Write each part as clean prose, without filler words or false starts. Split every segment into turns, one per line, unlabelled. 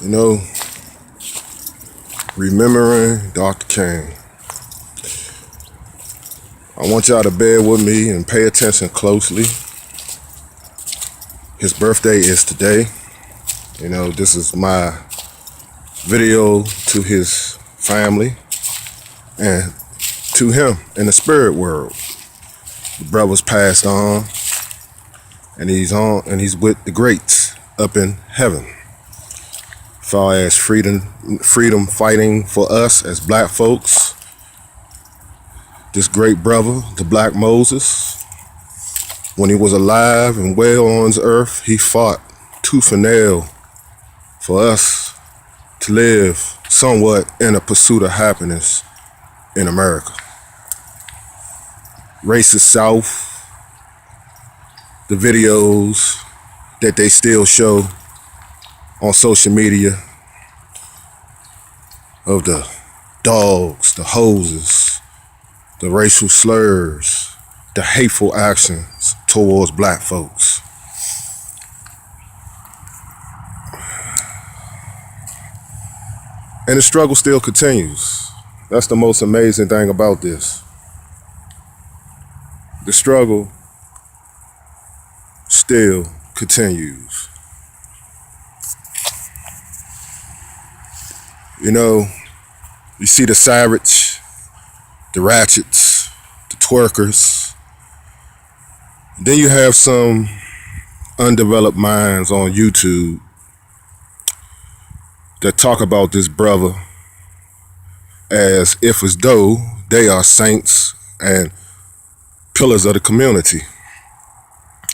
You know, remembering Dr. King. I want y'all to bear with me and pay attention closely. His birthday is today. You know, this is my video to his family and to him in the spirit world. The brother's passed on, and he's with the greats up in heaven. As far as freedom fighting for us as black folks, this great brother, the Black Moses, when he was alive and well on this earth, he fought tooth and nail for us to live somewhat in a pursuit of happiness in America. Racist South, the videos that they still show on social media of the dogs, the hoses, the racial slurs, the hateful actions towards black folks. And the struggle still continues. That's the most amazing thing about this. The struggle still continues. You know, you see the savage, the ratchets, the twerkers. Then you have some undeveloped minds on YouTube that talk about this brother as if as though they are saints and pillars of the community.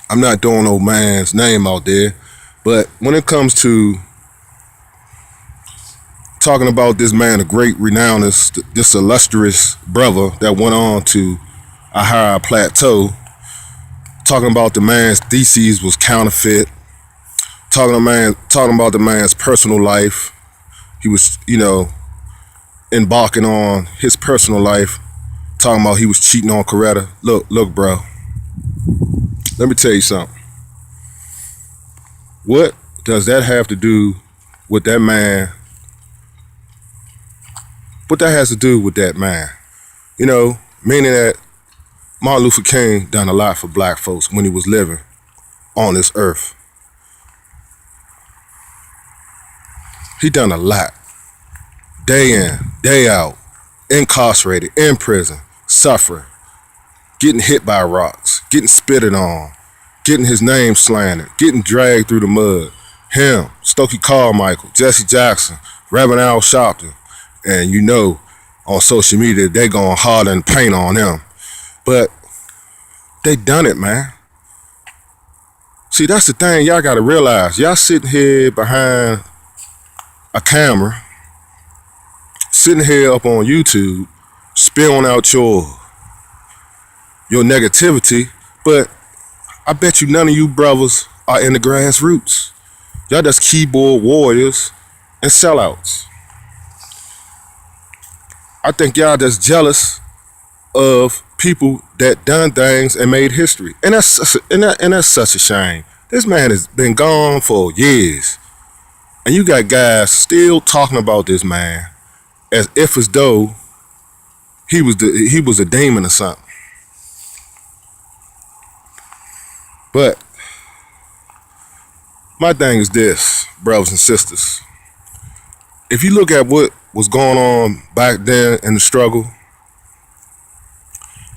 I'm not throwing no man's name out there, but when it comes to talking about this man, a great renown, this illustrious brother that went on to a higher plateau, talking about the man's theses was counterfeit, talking about the man's personal life. He was, embarking on his personal life, talking about he was cheating on Coretta. Look, bro. Let me tell you something. What does that have to do with that man? What that has to do with that man? Meaning that Martin Luther King done a lot for black folks when he was living on this earth. He done a lot. Day in, day out, incarcerated, in prison, suffering, getting hit by rocks, getting spitted on, getting his name slandered, getting dragged through the mud. Him, Stokely Carmichael, Jesse Jackson, Reverend Al Sharpton, and on social media, they going hard and paint on him. But they done it, man. See, that's the thing y'all gotta realize. Y'all sitting here behind a camera, sitting here up on YouTube, spilling out your negativity, but I bet you none of you brothers are in the grassroots. Y'all just keyboard warriors and sellouts. I think y'all just jealous of people that done things and made history. And that's such a shame. This man has been gone for years. And you got guys still talking about this man as if as though he was a demon or something. But my thing is this, brothers and sisters. If you look at what was going on back then in the struggle,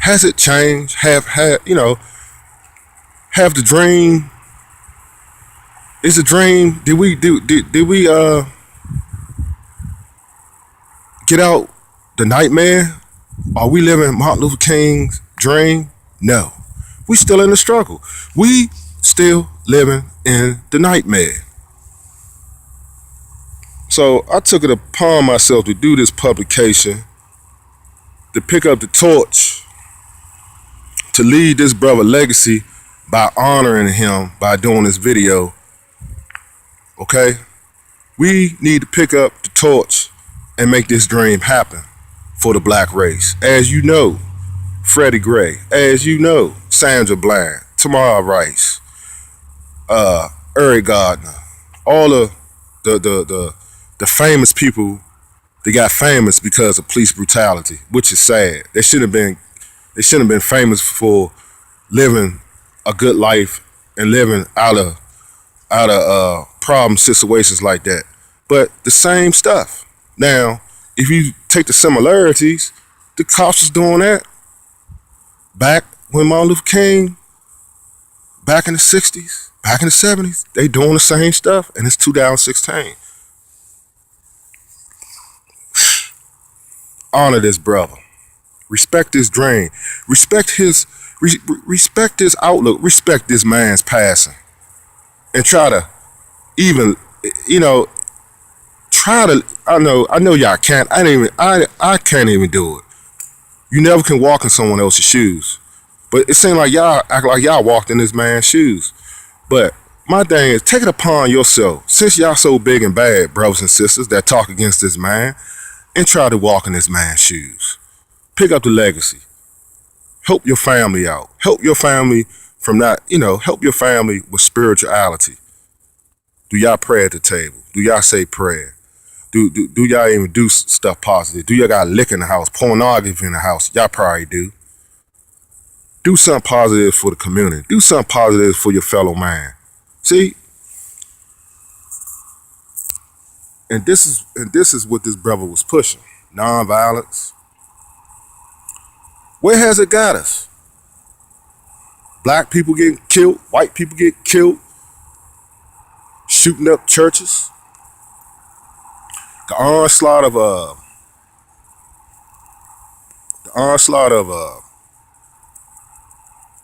has it changed? Have the dream? Is a dream? Did we get out the nightmare? Are we living Martin Luther King's dream? No. We still in the struggle. We still living in the nightmare. So I took it upon myself to do this publication, to pick up the torch, to lead this brother legacy by honoring him by doing this video. Okay? We need to pick up the torch and make this dream happen for the black race. As you know, Freddie Gray, as you know, Sandra Bland, Tamara Rice, Eric Gardner, all of the the famous people, they got famous because of police brutality, which is sad. They shouldn't have been famous for living a good life and living out of problem situations like that. But the same stuff. Now, if you take the similarities, the cops was doing that back when Martin Luther King, back in the 60s, back in the 70s, they doing the same stuff, and it's 2016. Honor this brother. Respect his dream. Respect his outlook. Respect this man's passing. And try to even, I know y'all can't. I can't even do it. You never can walk in someone else's shoes. But it seems like y'all act like y'all walked in this man's shoes. But my thing is, take it upon yourself. Since y'all so big and bad, brothers and sisters, that talk against this man, and try to walk in this man's shoes. Pick up the legacy. Help your family out. Help your family from not, help your family with spirituality. Do y'all pray at the table? Do y'all say prayer? Do y'all even do stuff positive? Do y'all got liquor in the house, pornography in the house? Y'all probably do. Do something positive for the community. Do something positive for your fellow man. See? And this is what this brother was pushing. Nonviolence. Where has it got us? Black people getting killed, white people get killed, shooting up churches. The onslaught of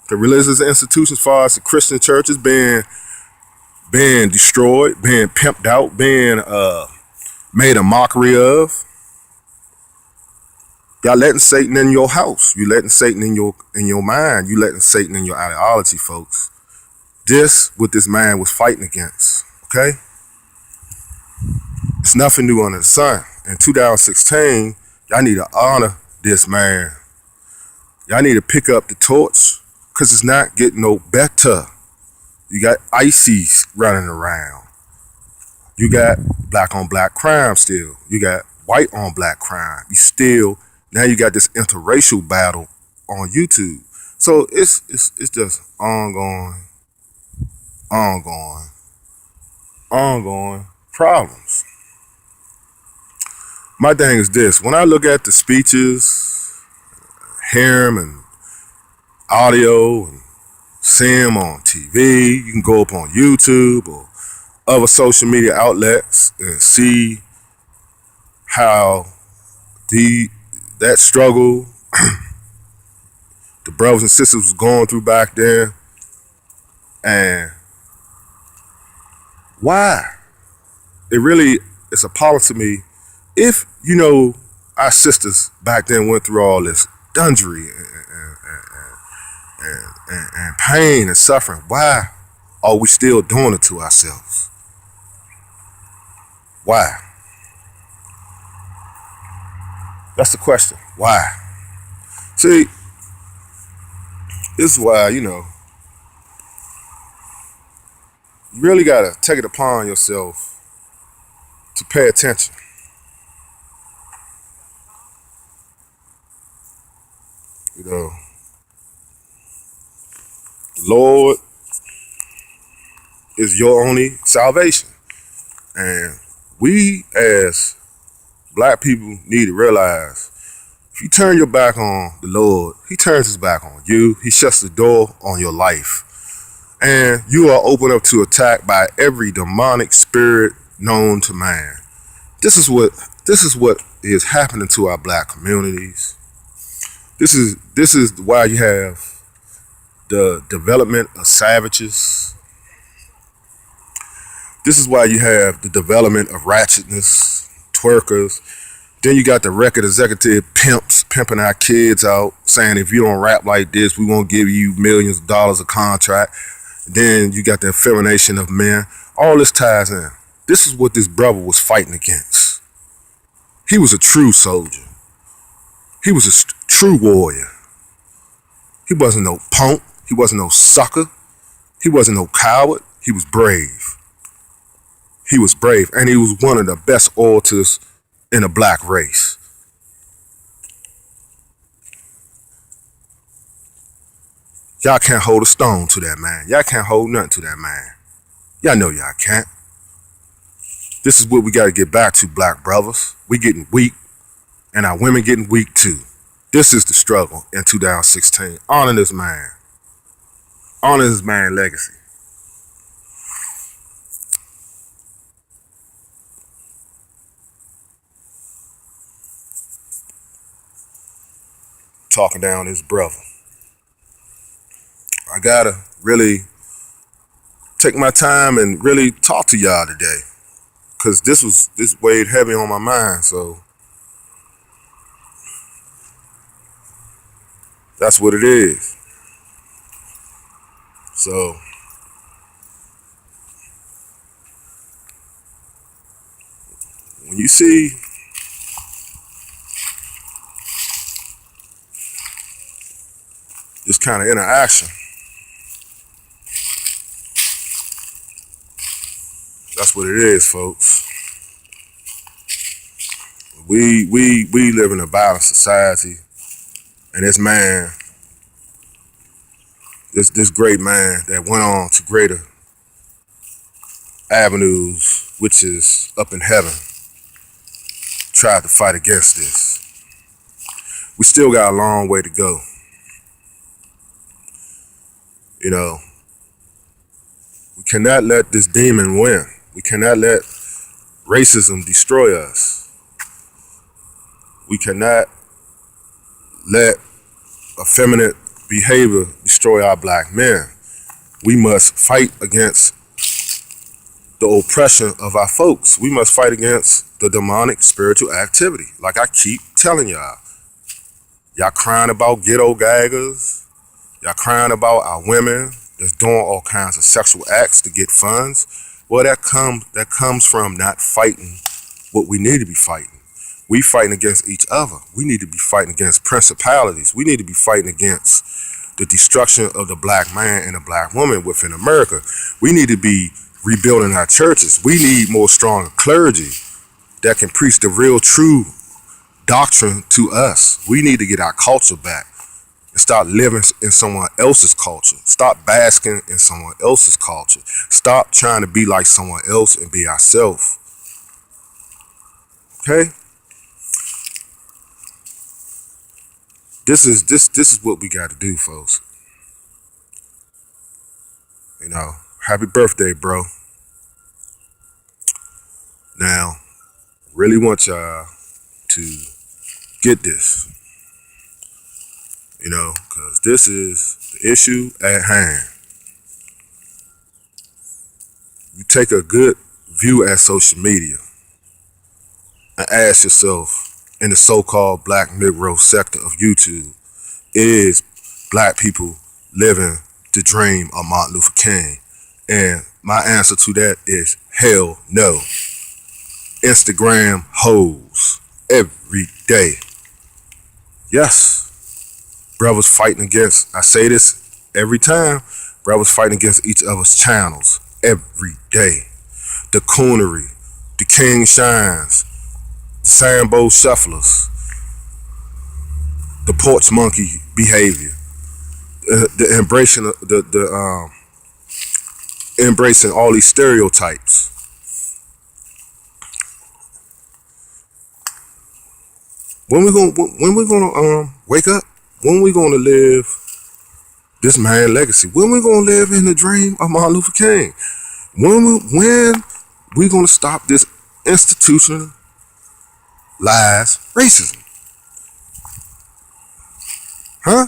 the religious institutions, as far as the Christian churches being destroyed, being pimped out, being made a mockery of. Y'all letting Satan in your house. You letting Satan in your mind. You letting Satan in your ideology, folks. This what this man was fighting against. Okay? It's nothing new under the sun. In 2016, y'all need to honor this man. Y'all need to pick up the torch, because it's not getting no better. You got ICs running around. You got black on black crime still. You got white on black crime. Now you got this interracial battle on YouTube. So it's just ongoing problems. My thing is this: when I look at the speeches, hear them and audio, and see them on TV, you can go up on YouTube or other social media outlets and see how that struggle the brothers and sisters was going through back then, and why it really is appalling to me. If our sisters back then went through all this dungery and pain and suffering, why are we still doing it to ourselves? Why? That's the question. Why? See, this is why, you really got to take it upon yourself to pay attention. The Lord is your only salvation. And we as black people need to realize, if you turn your back on the Lord, he turns his back on you. He shuts the door on your life. And you are open up to attack by every demonic spirit known to man. This is what is happening to our black communities. This is why you have the development of savages. This is why you have the development of ratchetness, twerkers. Then you got the record executive pimps pimping our kids out, saying if you don't rap like this, we won't give you millions of dollars a contract. Then you got the effemination of men. All this ties in. This is what this brother was fighting against. He was a true soldier. He was a true warrior. He wasn't no punk. He wasn't no sucker. He wasn't no coward. He was brave. He was brave, and he was one of the best orators in the black race. Y'all can't hold a stone to that man. Y'all can't hold nothing to that man. Y'all know y'all can't. This is what we got to get back to, black brothers. We getting weak, and our women getting weak too. This is the struggle in 2016. Honor this man. Honor his man legacy. Talking down his brother. I gotta really take my time and really talk to y'all today, because this weighed heavy on my mind. So that's what it is. So when you see this kind of interaction, that's what it is, folks. We live in a balanced society, and this man, this great man that went on to greater avenues, which is up in heaven, tried to fight against this. We still got a long way to go. You know, we cannot let this demon win. We cannot let racism destroy us. We cannot let effeminate behavior destroy our black men. We must fight against the oppression of our folks. We must fight against the demonic spiritual activity. Like I keep telling y'all. Y'all crying about ghetto gaggers. Y'all crying about our women that's doing all kinds of sexual acts to get funds. Well, that comes from not fighting what we need to be fighting. We fighting against each other. We need to be fighting against principalities. We need to be fighting against the destruction of the black man and the black woman within America. We need to be rebuilding our churches. We need more strong clergy that can preach the real true doctrine to us. We need to get our culture back and stop living in someone else's culture. Stop basking in someone else's culture. Stop trying to be like someone else and be ourselves. Okay? This is what we got to do, folks. You know, happy birthday, bro. Now, really want y'all to get this. You know, because this is the issue at hand. You take a good view at social media and ask yourself, in the so-called black Negro sector of YouTube, is black people living the dream of Martin Luther King? And my answer to that is hell no. Instagram hoes every day. Yes. Brothers fighting against, I say this every time, brothers fighting against each other's channels every day. The coonery, the King Shines, the Sambo Shufflers, the porch monkey behavior, the embracing embracing all these stereotypes. When we gonna wake up? When we gonna live this man legacy? When we gonna live in the dream of Martin Luther King? When we gonna stop this institutional lies racism? Huh?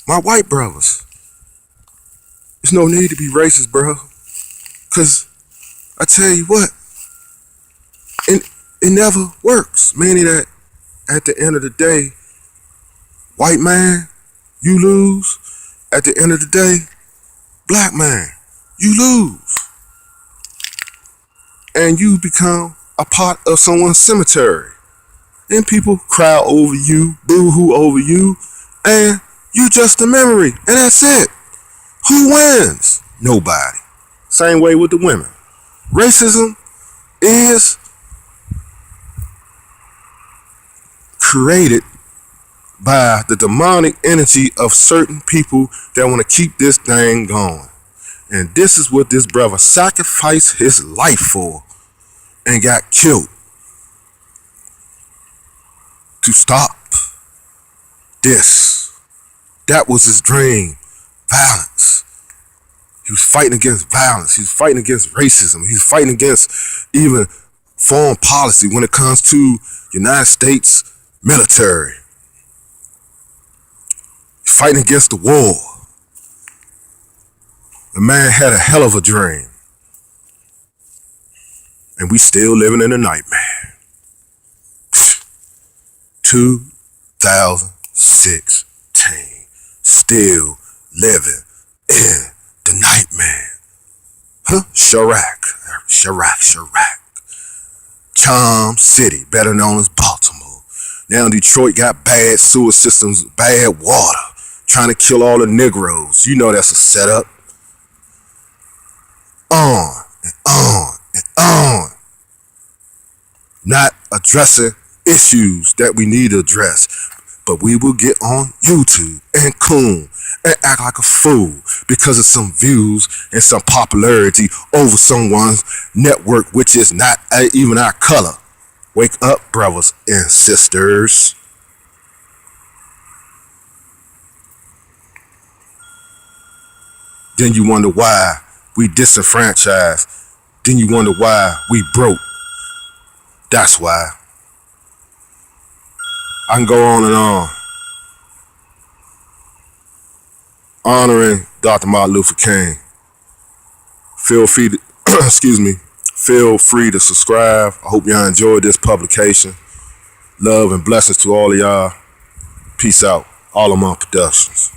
My white brothers. There's no need to be racist, bro. Cause I tell you what, it never works. Meaning that at the end of the day, white man, you lose. At the end of the day, black man, you lose. And you become a part of someone's cemetery. And people cry over you, boo-hoo over you, and you just a memory. And that's it. Who wins? Nobody. Same way with the women. Racism is created by the demonic energy of certain people that want to keep this thing going. And this is what this brother sacrificed his life for and got killed to stop this. That was his dream. Violence. He was fighting against violence. He was fighting against racism. He was fighting against even foreign policy when it comes to United States military. He's fighting against the war. The man had a hell of a dream. And we still living in a nightmare. 2016. Still living in the nightmare. Chirac. Charm City, better known as Baltimore. Now Detroit got bad sewer systems, bad water, trying to kill all the Negroes. You know that's a setup. On and on and on. Not addressing issues that we need to address. But we will get on YouTube and coon and act like a fool because of some views and some popularity over someone's network, which is not even our color. Wake up, brothers and sisters. Then you wonder why we disenfranchised. Then you wonder why we broke. That's why. I can go on and on. Honoring Dr. Martin Luther King. Feel free to, feel free to subscribe. I hope y'all enjoyed this publication. Love and blessings to all of y'all. Peace out. ARLOMONK Productions.